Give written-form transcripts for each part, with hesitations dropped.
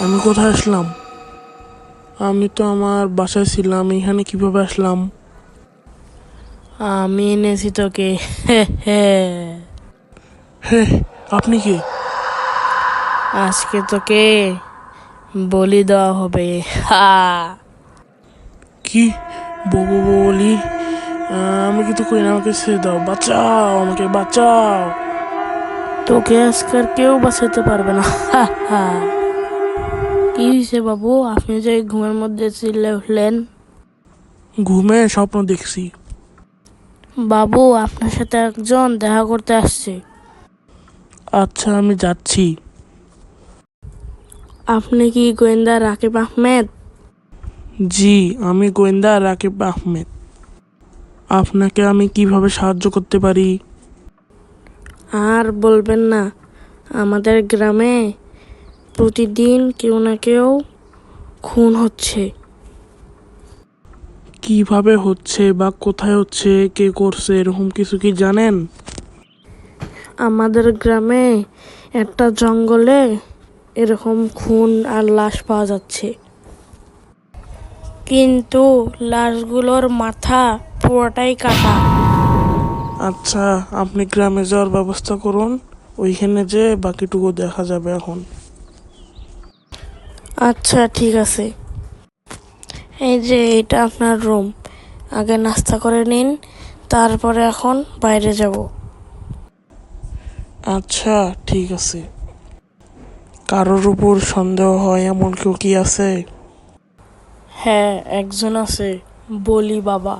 আমি কোথায় আসলাম? আমি তো আমার বাসায় ছিলাম, এখানে কিভাবে আসলাম? আমি এনেছি তোকে। হে, আপনি কি? আজকে তোকে বলি দেওয়া হবে। হা। কি বলি? আমি কিন্তু কই না, আমাকে ছেড়ে দাও, বাঁচাও, আমাকে বাঁচাও। তোকে আজকাল কেউ বাঁচাতে পারবে না। হা। কি হয়েছে বাবু, আপনি যে ঘুমের মধ্যে চিল্লে উঠলেন? ঘুমে স্বপ্ন দেখছি। বাবু, আপনার সাথে একজন দেখা করতে আসছে। আচ্ছা, আমি যাচ্ছি। আপনি কি গোয়েন্দা রাকিব আহমেদ? জি, আমি গোয়েন্দা রাকিব আহমেদ। আপনাকে আমি কিভাবে সাহায্য করতে পারি? আর বলবেন না, আমাদের গ্রামে প্রতিদিন কেউ না কেউ খুন হচ্ছে। কিভাবে হচ্ছে বা কোথায় হচ্ছে, কে করছে, এরকম কিছু কি জানেন? আমাদের গ্রামে একটা জঙ্গলে এরকম খুন আর লাশ পাওয়া যাচ্ছে, কিন্তু লাশগুলোর মাথা পুরোটাই কাটা। আচ্ছা, আপনি গ্রামে যাওয়ার ব্যবস্থা করুন, ওইখানে যে বাকিটুকু দেখা যাবে এখন। আচ্ছা ঠিক আছে, এই যে এটা আপনার রুম, আগে নাস্তা করে নিন, তারপরে এখন বাইরে যাব। আচ্ছা ঠিক আছে। কারোর উপর সন্দেহ হয় এমন কেউ কি আছে? হ্যাঁ, একজন আছে, বলি বাবা।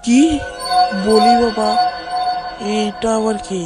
কি বলি বাবা? এইটা আবার কি?